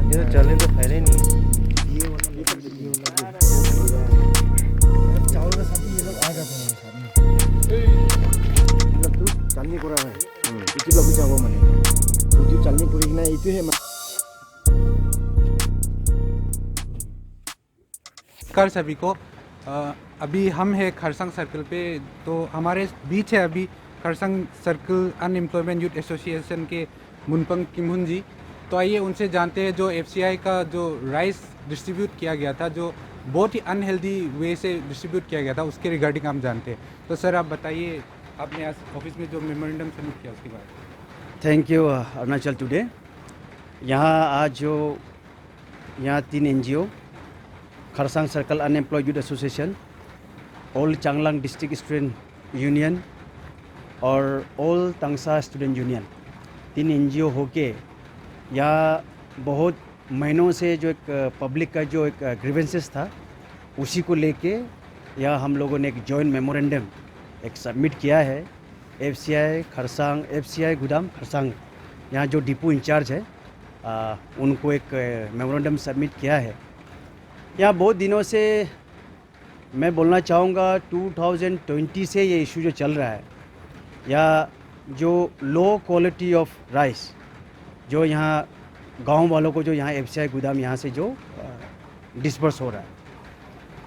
ये तो चलने तो फायदा ही नहीं है। चावल के साथ ही ये लोग आ जाते हैं साथ में मतलब तू चालनी करा है इतु लागू जाबो माने इतु चालनी करी ना इतु है नमस्कार सभी को। अभी हम हैं खरसंग सर्कल पे, तो हमारे बीच है अभी Kurseong circle unemployment youth association के मुनपंग किमहुन जी। तो आइए उनसे जानते हैं जो एफसीआई का जो राइस डिस्ट्रीब्यूट किया गया था, जो बहुत ही अनहेल्दी वे से डिस्ट्रीब्यूट किया गया था, उसके रिगार्डिंग हम जानते हैं। तो सर आप बताइए, आपने आज ऑफिस में जो मेमोरेंडम सबमिट किया उसके बाद। Thank you Arunachal today. यहाँ आज जो यहाँ 3 NGO Kharsang circle unemployed youth association, all Changlang district student union और all Tangsa student union 3 NGO होके यहाँ बहुत महीनों से जो एक पब्लिक का जो एक ग्रीवेंसेस था उसी को लेके यहाँ हम लोगों ने एक जॉइंट मेमोरेंडम एक सबमिट किया है। एफसीआई खरसांग, एफसीआई गुदाम खरसांग यहाँ जो डिपो इंचार्ज है उनको एक मेमोरेंडम सबमिट किया है। यहाँ बहुत दिनों से मैं बोलना चाहूँगा 2020 से ये इशू जो चल रहा है, या जो लो क्वालिटी ऑफ राइस जो यहाँ गांव वालों को जो यहाँ एफसीआई गोदाम यहाँ से जो डिस्पर्स हो रहा है,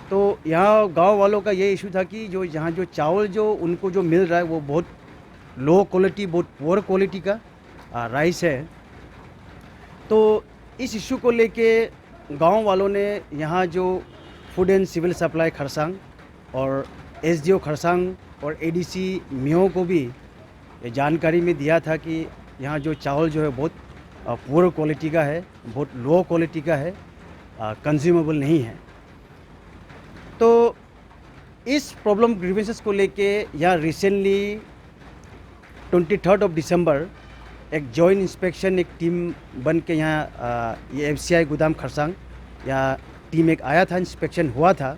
तो यहाँ गांव वालों का ये इशू था कि जो यहाँ जो चावल जो उनको जो मिल रहा है वो बहुत लो क्वालिटी, बहुत पुअर क्वालिटी का राइस है। तो इस इशू को लेके गांव वालों ने यहाँ जो food and civil supply Kurseong और एसडीओ खरसांग और एडीसी मियो को भी ये जानकारी में दिया था कि यहाँ जो चावल जो है बहुत पुअर क्वालिटी का है, बहुत लो क्वालिटी का है, कंज्यूमेबल नहीं है। तो इस प्रॉब्लम ग्रीवेंसेस को लेके यहाँ रिसेंटली 23 दिसंबर एक जॉइंट इंस्पेक्शन एक टीम बन के यहाँ ये एफसीआई गोदाम खरसांग यहाँ टीम एक आया था, इंस्पेक्शन हुआ था।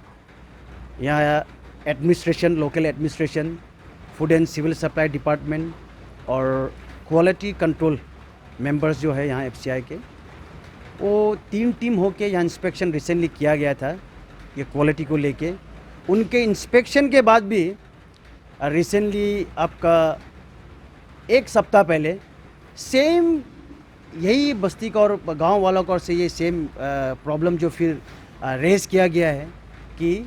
यहाँ administration, local administration, food and civil supply department और क्वालिटी कंट्रोल मेंबर्स जो है यहाँ एफसीआई के, वो 3 टीम होके यहाँ इंस्पेक्शन रिसेंटली किया गया था ये क्वालिटी को लेके। उनके इंस्पेक्शन के बाद भी रिसेंटली आपका 1 सप्ताह पहले सेम यही बस्ती का और गांव वालों का और से ये सेम प्रॉब्लम जो फिर रेस किया गया है कि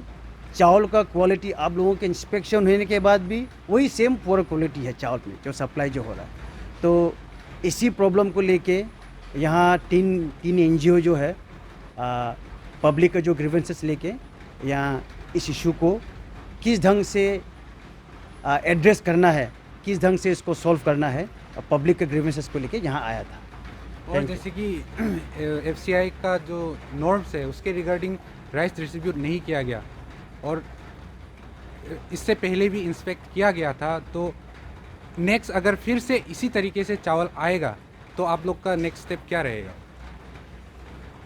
चावल का क्वालिटी आप लोगों के इंस्पेक्शन होने के बाद भी वही सेम पुअर क्वालिटी है चावल में जो सप्लाई जो हो रहा है। तो इसी प्रॉब्लम को लेके यहाँ तीन NGO जो है पब्लिक का जो ग्रीवेंसेस लेके यहाँ इस इशू को किस ढंग से एड्रेस करना है, किस ढंग से इसको सॉल्व करना है, पब्लिक के ग्रीवेंसेस को लेके यहाँ आया था। और जैसे कि एफसीआई का जो नॉर्म्स है उसके रिगार्डिंग राइस डिस्ट्रीब्यूट नहीं किया गया और इससे पहले भी इंस्पेक्ट किया गया था, तो नेक्स्ट अगर फिर से इसी तरीके से चावल आएगा तो आप लोग का नेक्स्ट स्टेप क्या रहेगा?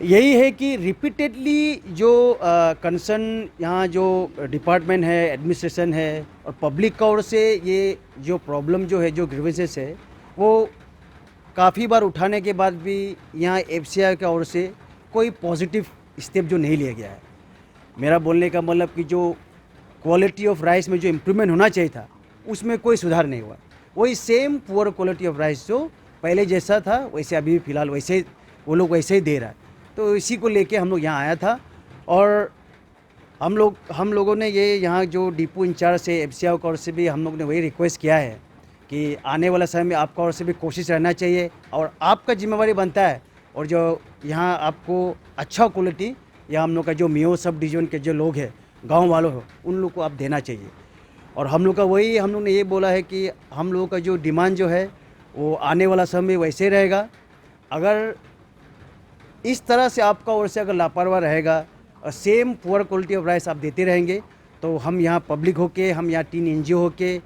यही है कि रिपीटेडली जो कंसर्न यहाँ जो डिपार्टमेंट है, एडमिनिस्ट्रेशन है और पब्लिक का ओर से ये जो प्रॉब्लम जो है, जो ग्रीवेंसेस है, वो काफ़ी बार उठाने के बाद भी यहाँ एफसीआई की ओर से कोई पॉजिटिव स्टेप जो नहीं लिया गया है। मेरा बोलने का मतलब कि जो क्वालिटी ऑफ राइस में जो इम्प्रूवमेंट होना चाहिए था उसमें कोई सुधार नहीं हुआ। वही same poor quality of rice जो पहले जैसा था वैसे अभी फ़िलहाल वैसे वो लोग वैसे ही दे रहा है। तो इसी को लेके हम लोग यहाँ आया था और हम लोगों ने ये यहाँ जो डिपो इंचार्ज है एफसीआई की ओर से भी हम लोग ने वही रिक्वेस्ट किया है कि आने वाला समय में आपका ओर से भी कोशिश रहना चाहिए और आपका जिम्मेवारी बनता है और जो यहाँ आपको अच्छा क्वालिटी या हम लोग का जो मियो सब डिवीजन के जो लोग हैं, गांव वालों हो, उन लोग को आप देना चाहिए। और हम लोग का वही हम लोग ने ये बोला है कि हम लोगों का जो डिमांड जो है वो आने वाला समय वैसे रहेगा। अगर इस तरह से आपका ओर से अगर लापरवाह रहेगा और same poor quality of rice आप देते रहेंगे तो हम यहाँ पब्लिक होके, हम यहाँ 3 NGO होके,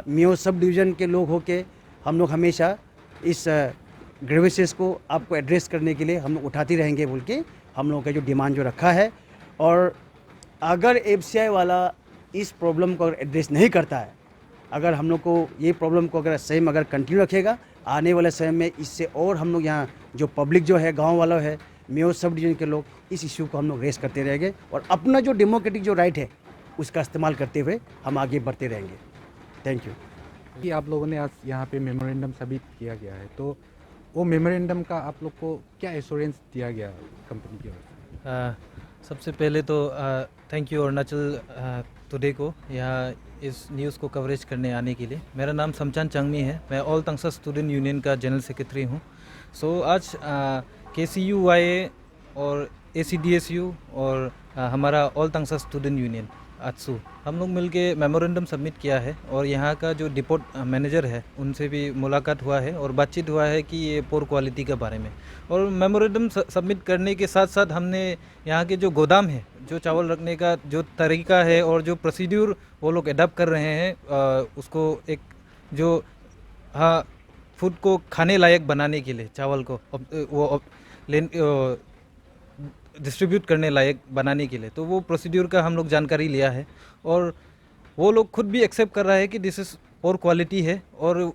मियो सब डिवीज़न के लोग होके हम लोग हमेशा इस ग्रीवेंसेस को आपको एड्रेस करने के लिए हम लोग उठाते रहेंगे बोल के हम लोगों का जो डिमांड जो रखा है। और अगर एफसीआई वाला इस प्रॉब्लम को एड्रेस नहीं करता है, अगर हम लोग को ये प्रॉब्लम को अगर सेम अगर कंटिन्यू रखेगा आने वाले समय में इससे और हम लोग यहाँ जो पब्लिक जो है, गांव वाला है, मेयो सब डिवीजन के लोग, इस इशू को हम लोग रेस करते रहेंगे और अपना जो डेमोक्रेटिक जो राइट है उसका इस्तेमाल करते हुए हम आगे बढ़ते रहेंगे। Thank you. कि आप लोगों ने आज यहाँ पे मेमोरेंडम सबमिट किया गया है, तो वो मेमोरेंडम का आप लोग को क्या एश्योरेंस दिया गया कंपनी की ओर से? सबसे पहले तो थैंक यू अरुणाचल टुडे को यहाँ इस न्यूज़ को कवरेज करने आने के लिए। मेरा नाम समचान चंगमी है, मैं ऑल तंगसा स्टूडेंट यूनियन का जनरल सेक्रेटरी हूँ। सो आज KCUYA और ACDSU और हमारा ऑल तंगसा स्टूडेंट यूनियन आत्सू, हम लोग मिलके मेमोरेंडम सबमिट किया है और यहाँ का जो डिपोट मैनेजर है उनसे भी मुलाकात हुआ है और बातचीत हुआ है कि ये पोर क्वालिटी के बारे में। और मेमोरेंडम सबमिट करने के साथ साथ हमने यहाँ के जो गोदाम है, जो चावल रखने का जो तरीका है और जो प्रोसीड्यूर वो लोग एडप्ट कर रहे हैं, उसको एक जो फूड को खाने लायक बनाने के लिए चावल को वो डिस्ट्रीब्यूट करने लायक बनाने के लिए, तो वो प्रोसीड्यूर का हम लोग जानकारी लिया है और वो लोग खुद भी एक्सेप्ट कर रहा है कि दिस इज़ पोर क्वालिटी है और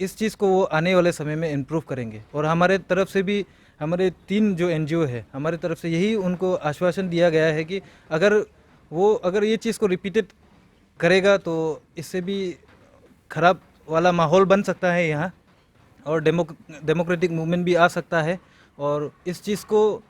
इस चीज़ को वो आने वाले समय में इम्प्रूव करेंगे। और हमारे तरफ से भी, हमारे 3 जो NGO है, हमारे तरफ से यही उनको आश्वासन दिया गया है कि अगर ये चीज़ को रिपीटेड करेगा तो इससे भी ख़राब वाला माहौल बन सकता है यहाँ और डेमोक्रेटिक मूवमेंट भी आ सकता है। और इस चीज़ को,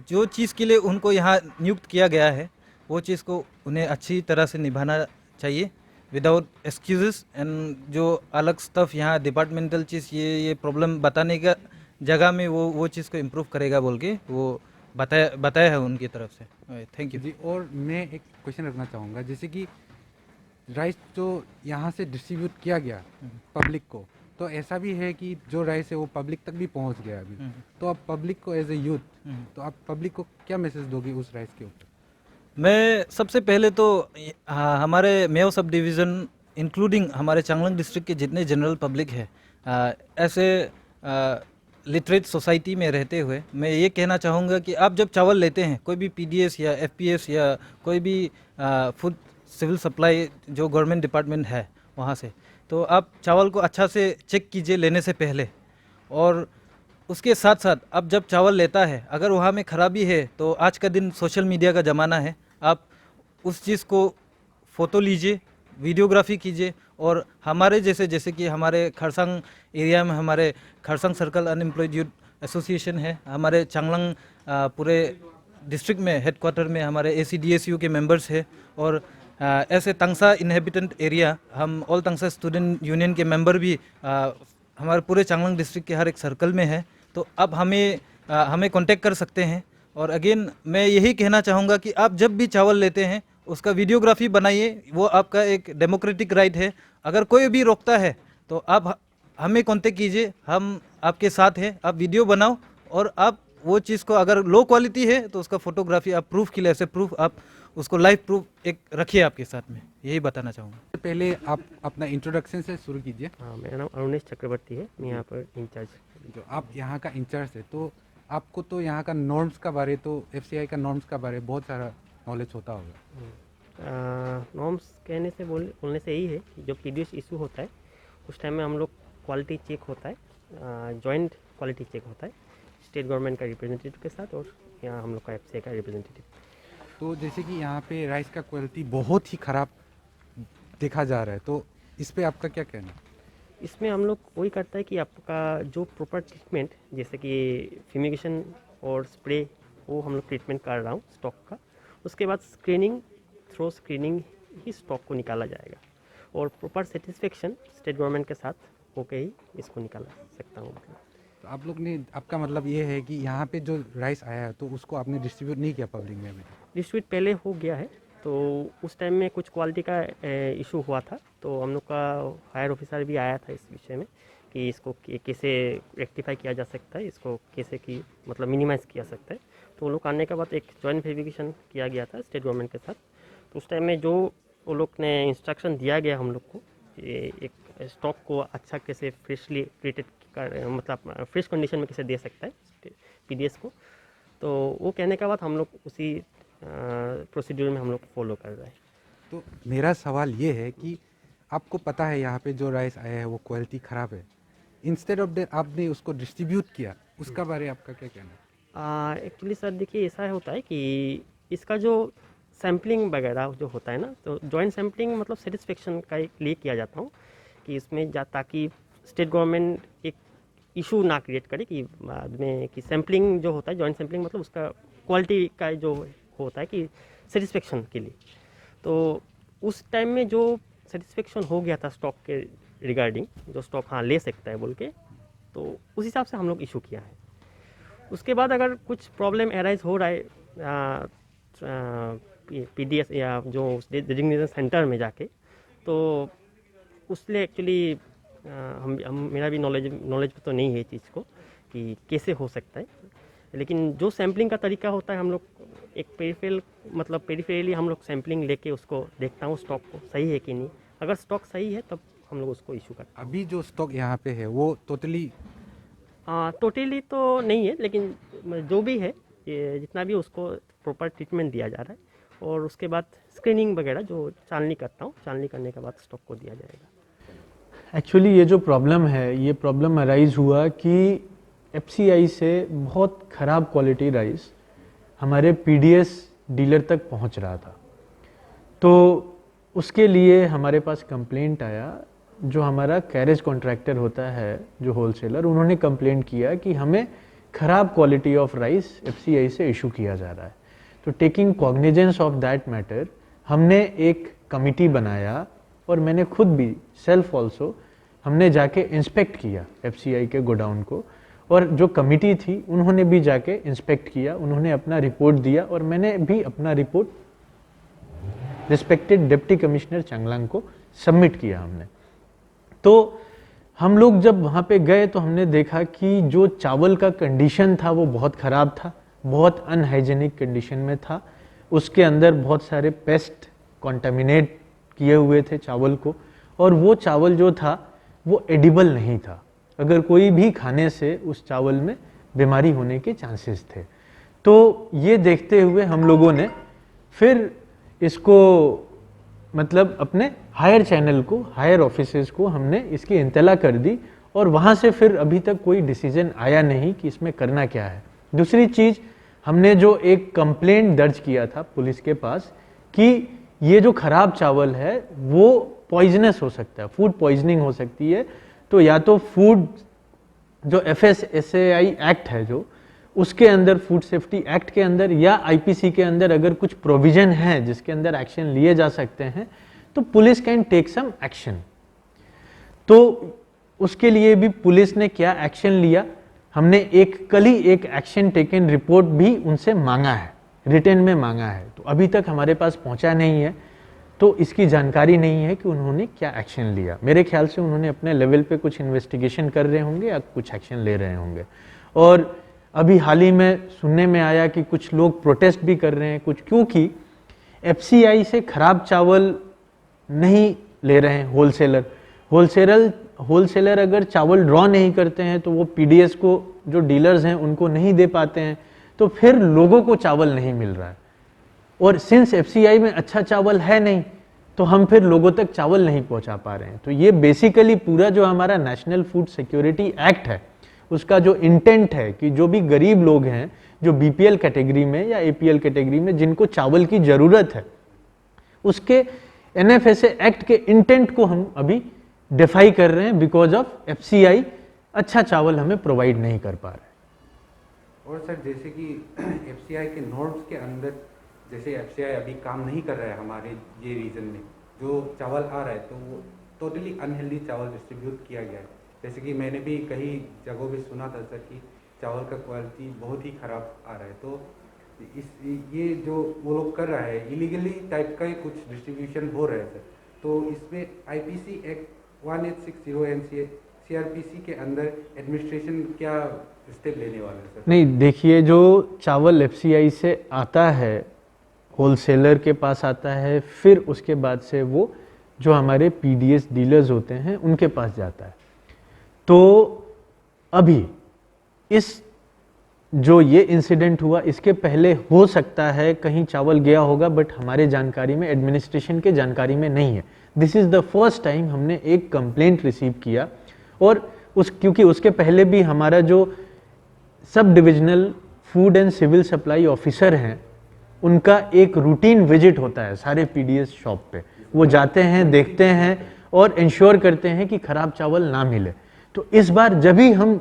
जो चीज़ के लिए उनको यहाँ नियुक्त किया गया है, वो चीज़ को उन्हें अच्छी तरह से निभाना चाहिए विदाउट एक्सक्यूजेस। एंड जो अलग स्टफ यहाँ डिपार्टमेंटल चीज़ ये प्रॉब्लम बताने का जगह में वो चीज़ को इम्प्रूव करेगा बोल के वो बताया है उनकी तरफ से। थैंक यू जी। और मैं एक क्वेश्चन रखना चाहूँगा, जैसे कि राइस जो यहाँ से डिस्ट्रीब्यूट किया गया पब्लिक को, तो ऐसा भी है कि जो राइस है वो पब्लिक तक भी पहुँच गया अभी, तो आप पब्लिक को एज ए यूथ, तो आप पब्लिक को क्या मैसेज दोगे उस राइस के ऊपर? मैं सबसे पहले तो हमारे मेयो सब डिवीज़न इंक्लूडिंग हमारे चांगलांग डिस्ट्रिक्ट के जितने जनरल पब्लिक है, ऐसे लिटरेट सोसाइटी में रहते हुए मैं ये कहना चाहूँगा कि आप जब चावल लेते हैं, कोई भी PDS या FPS या कोई भी फूड सिविल सप्लाई जो गवर्नमेंट डिपार्टमेंट है वहाँ से, तो आप चावल को अच्छा से चेक कीजिए लेने से पहले। और उसके साथ साथ आप जब चावल लेता है, अगर वहाँ में ख़राबी है, तो आज का दिन सोशल मीडिया का ज़माना है, आप उस चीज़ को फ़ोटो लीजिए, वीडियोग्राफी कीजिए। और हमारे जैसे कि हमारे खरसांग एरिया में हमारे Kharsang circle unemployed youth association है, हमारे चांगलांग पूरे डिस्ट्रिक्ट में हेडक्वार्टर में हमारे ACDSU के मेंबर्स है और ऐसे तंगसा इनहेबिटेंट एरिया हम ऑल तंगसा स्टूडेंट यूनियन के मेंबर भी हमारे पूरे चांगलांग डिस्ट्रिक्ट के हर एक सर्कल में है। तो आप हमें कांटेक्ट कर सकते हैं। और अगेन मैं यही कहना चाहूँगा कि आप जब भी चावल लेते हैं उसका वीडियोग्राफी बनाइए, वो आपका एक डेमोक्रेटिक राइट है। अगर कोई भी रोकता है तो आप हमें कांटेक्ट कीजिए, हम आपके साथ हैं। आप वीडियो बनाओ और आप वो चीज़ को, अगर लो क्वालिटी है तो उसका फोटोग्राफी आप प्रूफ के लिए, ऐसे प्रूफ आप उसको लाइव प्रूफ एक रखिए आपके साथ में, यही बताना चाहूँगा। पहले आप अपना इंट्रोडक्शन से शुरू कीजिए। हाँ, मेरा नाम अरुणेश चक्रवर्ती है, मैं यहाँ पर इंचार्ज। जो आप यहाँ का इंचार्ज है, तो आपको तो यहाँ का नॉर्म्स का बारे, तो FCI का नॉर्म्स का बारे बहुत सारा नॉलेज होता होगा। नॉर्म्स कहने से बोलने से यही है कि जो PDS इशू होता है उस टाइम में हम लोग क्वालिटी चेक होता है, जॉइंट क्वालिटी चेक होता है स्टेट गवर्नमेंट का रिप्रेजेंटेटिव के साथ और यहाँ हम लोग का FCI का रिप्रेजेंटेटिव। तो जैसे कि यहाँ पे राइस का क्वालिटी बहुत ही ख़राब देखा जा रहा है, तो इस पे आपका क्या कहना है? इसमें हम लोग वही करता है कि आपका जो प्रॉपर ट्रीटमेंट, जैसे कि फ्यूमिगेशन और स्प्रे, वो हम लोग ट्रीटमेंट कर रहा हूँ स्टॉक का। उसके बाद स्क्रीनिंग, थ्रो स्क्रीनिंग ही स्टॉक को निकाला जाएगा और प्रॉपर सेटिस्फेक्शन स्टेट गवर्नमेंट के साथ होके ही इसको निकाला सकता हूँ। तो आप लोग ने, आपका मतलब ये है कि यहाँ पे जो राइस आया है तो उसको आपने डिस्ट्रीब्यूट नहीं किया पब्लिक में? डिस्ट्रीब्यूट पहले हो गया है, तो उस टाइम में कुछ क्वालिटी का इशू हुआ था, तो हम लोग का हायर ऑफिसर भी आया था इस विषय में कि इसको कैसे रेक्टिफाई किया जा सकता है, इसको कैसे की मतलब मिनिमाइज़ किया सकता है। तो वो लोग आने के बाद एक जॉइंट वेरिफिकेशन किया गया था स्टेट गवर्नमेंट के साथ। तो उस टाइम में जो वो लोग ने इंस्ट्रक्शन दिया गया हम लोग को, एक स्टॉक को अच्छा कैसे फ्रेशली ट्रीटेड कर, मतलब फ्रेश कंडीशन में कैसे दे सकता है PDS को, तो वो कहने के बाद हम लोग उसी प्रोसीड्यूर में हम लोग फॉलो कर रहे हैं। तो मेरा सवाल ये है कि आपको पता है यहाँ पे जो राइस आया है वो क्वालिटी ख़राब है, इंस्टेड ऑफ दैट आपने उसको डिस्ट्रीब्यूट किया, उसका बारे आपका क्या कहना है? एक्चुअली सर देखिए ऐसा होता है कि इसका जो सैम्पलिंग वगैरह जो होता है ना, तो जॉइंट सैम्पलिंग मतलब सेटिस्फेक्शन का एक लिए किया जाता हूँ कि इसमें ताकि स्टेट गवर्नमेंट एक इशू ना क्रिएट करे कि बाद में कि सैम्पलिंग जो होता है जॉइंट सैम्पलिंग मतलब उसका क्वालिटी का जो होता है कि सेटिस्फेक्शन के लिए। तो उस टाइम में जो सेटिस्फेक्शन हो गया था स्टॉक के रिगार्डिंग, जो स्टॉक हाँ ले सकता है बोल के, तो उस हिसाब से हम लोग इशू किया है। उसके बाद अगर कुछ प्रॉब्लम एराइज हो रहा है पीडीएस या जो डेजिग्नेशन सेंटर में जाके, तो उसलिए एक्चुअली हम मेरा भी नॉलेज तो नहीं है इस चीज़ को कि कैसे हो सकता है, लेकिन जो सैम्पलिंग का तरीका होता है हम लोग एक पेरिफेरली हम लोग सैम्पलिंग लेके उसको देखता हूँ स्टॉक को सही है कि नहीं। अगर स्टॉक सही है तब हम लोग उसको इशू करते हैं। अभी जो स्टॉक यहाँ पे है वो टोटली टोटली तो नहीं है, लेकिन जो भी है ये जितना भी उसको प्रॉपर ट्रीटमेंट दिया जा रहा है, और उसके बाद स्क्रीनिंग वगैरह जो चालनी करता हूँ, चालनी करने के बाद स्टॉक को दिया जाएगा। एक्चुअली ये जो प्रॉब्लम है, ये प्रॉब्लम अराइज हुआ कि एफसीआई से बहुत ख़राब क्वालिटी राइस हमारे पीडीएस डीलर तक पहुंच रहा था। तो उसके लिए हमारे पास कंप्लेंट आया। जो हमारा कैरेज कॉन्ट्रैक्टर होता है, जो होलसेलर, उन्होंने कंप्लेंट किया कि हमें ख़राब क्वालिटी ऑफ राइस एफसीआई से इशू किया जा रहा है। तो taking cognizance of that matter, हमने एक कमिटी बनाया और मैंने खुद भी सेल्फ ऑल्सो हमने जाके इंस्पेक्ट किया एफसीआई के गोडाउन को, और जो कमिटी थी उन्होंने भी जाके इंस्पेक्ट किया, उन्होंने अपना रिपोर्ट दिया और मैंने भी अपना report respected deputy commissioner Changlang को सबमिट किया हमने। तो हम लोग जब वहाँ पे गए तो हमने देखा कि जो चावल का कंडीशन था वो बहुत ख़राब था, बहुत अनहाइजेनिक कंडीशन में था। उसके अंदर बहुत सारे पेस्ट कॉन्टामिनेट किए हुए थे चावल को, और वो चावल जो था वो एडिबल नहीं था। अगर कोई भी खाने से उस चावल में बीमारी होने के चांसेस थे। तो ये देखते हुए हम लोगों ने फिर इसको मतलब अपने हायर चैनल को, हायर ऑफिसेज को हमने इसकी इंतला कर दी, और वहाँ से फिर अभी तक कोई डिसीजन आया नहीं कि इसमें करना क्या है। दूसरी चीज़, हमने जो एक कंप्लेंट दर्ज किया था पुलिस के पास कि ये जो ख़राब चावल है वो पॉइजनस हो सकता है, फूड पॉइजनिंग हो सकती है। तो या तो फूड जो FSSAI एक्ट है, जो उसके अंदर, फूड सेफ्टी एक्ट के अंदर या IPC के अंदर अगर कुछ प्रोविजन है जिसके अंदर एक्शन लिए जा सकते हैं, तो police can take some action. तो उसके लिए भी पुलिस ने क्या एक्शन लिया, हमने कल ही एक एक्शन टेकन रिपोर्ट भी उनसे मांगा है, रिटन में मांगा है। तो अभी तक हमारे पास पहुंचा नहीं है, तो इसकी जानकारी नहीं है कि उन्होंने क्या एक्शन लिया। मेरे ख्याल से उन्होंने अपने लेवल पे कुछ इन्वेस्टिगेशन कर रहे होंगे या कुछ एक्शन ले रहे होंगे। और अभी हाल ही में सुनने में आया कि कुछ लोग प्रोटेस्ट भी कर रहे हैं कुछ, क्योंकि एफसीआई से ख़राब चावल नहीं ले रहे हैं होलसेलर अगर चावल ड्रॉ नहीं करते हैं तो वो पीडीएस को, जो डीलर्स हैं, उनको नहीं दे पाते हैं, तो फिर लोगों को चावल नहीं मिल रहा है। और सिंस एफसीआई में अच्छा चावल है नहीं, तो हम फिर लोगों तक चावल नहीं पहुंचा पा रहे हैं। तो ये बेसिकली पूरा जो हमारा नेशनल फूड सिक्योरिटी एक्ट है, उसका जो इंटेंट है कि जो भी गरीब लोग हैं, जो बीपीएल कैटेगरी में या एपीएल कैटेगरी में जिनको चावल की ज़रूरत है, उसके एनएफएसए एक्ट के इंटेंट को हम अभी डिफाई कर रहे हैं बिकॉज ऑफ एफसीआई अच्छा चावल हमें प्रोवाइड नहीं कर पा रहा है। और सर, जैसे कि एफसीआई के नॉर्म्स के अंदर, जैसे एफसीआई अभी काम नहीं कर रहा है हमारे ये रीजन में, जो चावल आ रहा है तो वो टोटली अनहेल्दी चावल डिस्ट्रीब्यूट किया गया है। जैसे कि मैंने भी कई जगहों पे सुना था सर कि चावल का क्वालिटी बहुत ही ख़राब आ रहा है। तो ये जो वो लोग कर रहा है इलीगली टाइप का ही कुछ डिस्ट्रीब्यूशन हो रहा है सर। तो इसमें IPC एक्ट 1860 एंड CRPC के अंदर एडमिनिस्ट्रेशन क्या स्टेप लेने वाला है सर? नहीं, देखिए, जो चावल एफसीआई से आता है, होलसेलर के पास आता है, फिर उसके बाद से वो जो हमारे पीडीएस डीलर्स होते हैं उनके पास जाता है। तो अभी इस जो ये इंसिडेंट हुआ, इसके पहले हो सकता है कहीं चावल गया होगा, बट हमारे जानकारी में, एडमिनिस्ट्रेशन के जानकारी में नहीं है। This is the first time हमने एक कंप्लेंट रिसीव किया, और क्योंकि उसके पहले भी हमारा जो sub divisional food and civil supply officer हैं, उनका एक रूटीन विजिट होता है सारे पीडीएस शॉप पे। वो जाते हैं, देखते हैं और इंश्योर करते हैं कि खराब चावल ना मिले। तो इस बार जब भी हम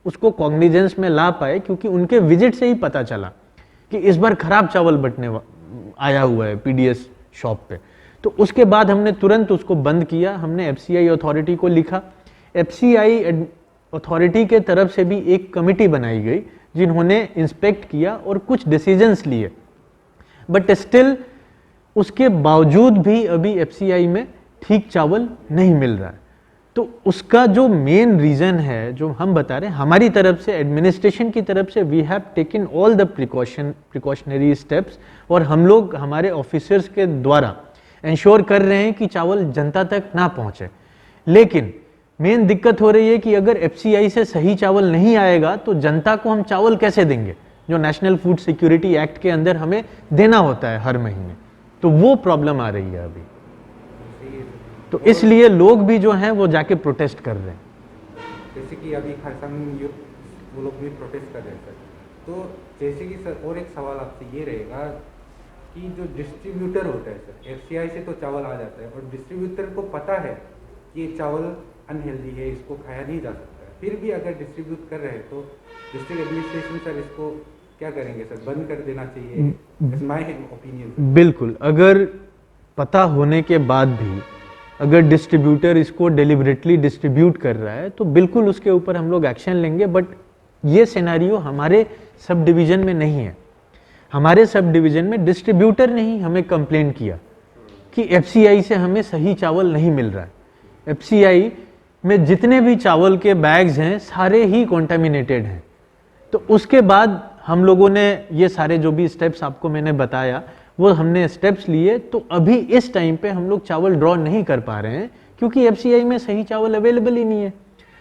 उसको कॉग्निजेंस में ला पाए, क्योंकि उनके विजिट से ही पता चला कि इस बार खराब चावल आया हुआ है पीडीएस शॉप पे, तो उसके बाद हमने तुरंत उसको बंद किया। हमने एफसीआई अथॉरिटी को लिखा। एफसीआई अथॉरिटी के तरफ से भी एक कमिटी बनाई गई जिन्होंने इंस्पेक्ट किया और कुछ डिसीजंस लिए, बट स्टिल उसके बावजूद भी अभी एफसीआई में ठीक चावल नहीं मिल रहा है। तो उसका जो मेन रीज़न है, जो हम बता रहे हैं, हमारी तरफ से, एडमिनिस्ट्रेशन की तरफ से, we have taken all the precautionary steps, और हम लोग हमारे ऑफिसर्स के द्वारा इंश्योर कर रहे हैं कि चावल जनता तक ना पहुंचे। लेकिन मेन दिक्कत हो रही है कि अगर एफसीआई से सही चावल नहीं आएगा तो जनता को हम चावल कैसे देंगे, जो नेशनल फूड सिक्योरिटी एक्ट के अंदर हमें देना होता है हर महीने। तो वो प्रॉब्लम आ रही है अभी, तो इसलिए लोग भी जो हैं वो जाके प्रोटेस्ट कर रहे हैं। जैसे कि अभी खरसांग यूथ वो लोग भी प्रोटेस्ट कर रहे हैं सर, तो जैसे कि सर और एक सवाल आपसे ये रहेगा कि जो डिस्ट्रीब्यूटर होता है सर, एफसीआई से तो चावल आ जाता है और डिस्ट्रीब्यूटर को पता है कि ये चावल अनहेल्दी है, इसको खाया नहीं जा सकता है, फिर भी अगर डिस्ट्रीब्यूट कर रहे हैं तो डिस्ट्रिक्ट एडमिनिस्ट्रेशन सर इसको क्या करेंगे सर? बंद कर देना चाहिए, माय ओपिनियन। बिल्कुल, अगर पता होने के बाद भी अगर डिस्ट्रीब्यूटर इसको डेलिबरेटली डिस्ट्रीब्यूट कर रहा है तो बिल्कुल उसके ऊपर हम लोग एक्शन लेंगे। बट ये सिनेरियो हमारे सब डिवीज़न में नहीं है। हमारे सब डिवीज़न में डिस्ट्रीब्यूटर ने ही हमें कंप्लेन किया कि एफसीआई से हमें सही चावल नहीं मिल रहा है। एफसीआई में जितने भी चावल के बैग्स हैं सारे ही कॉन्टामिनेटेड हैं। तो उसके बाद हम लोगों ने ये सारे जो भी स्टेप्स आपको मैंने बताया वो हमने स्टेप्स लिए। तो अभी इस टाइम पे हम लोग चावल ड्रॉ नहीं कर पा रहे हैं क्योंकि एफसीआई में सही चावल अवेलेबल ही नहीं है।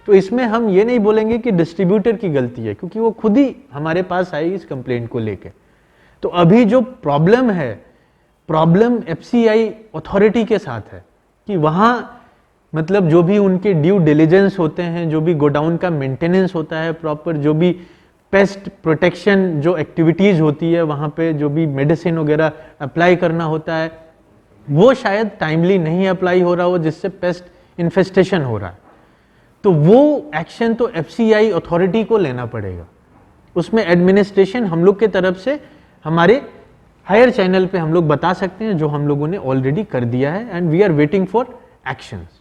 तो इसमें हम ये नहीं बोलेंगे कि डिस्ट्रीब्यूटर की गलती है, क्योंकि वो खुद ही हमारे पास आई इस कंप्लेंट को लेके। तो अभी जो प्रॉब्लम है, प्रॉब्लम एफसीआई अथॉरिटी के साथ है कि वहाँ मतलब जो भी उनके ड्यू डिलिजेंस होते हैं, जो भी गोडाउन का मेंटेनेंस होता है प्रॉपर, जो भी पेस्ट प्रोटेक्शन जो एक्टिविटीज़ होती है वहाँ पे, जो भी मेडिसिन वगैरह अप्लाई करना होता है, वो शायद टाइमली नहीं अप्लाई हो रहा हो, जिससे पेस्ट इन्फेस्टेशन हो रहा है। तो वो एक्शन तो एफसीआई अथॉरिटी को लेना पड़ेगा। उसमें एडमिनिस्ट्रेशन हम लोग के तरफ से हमारे हायर चैनल पे हम लोग बता सकते हैं, जो हम लोगों ने ऑलरेडी कर दिया है, and we are waiting for actions.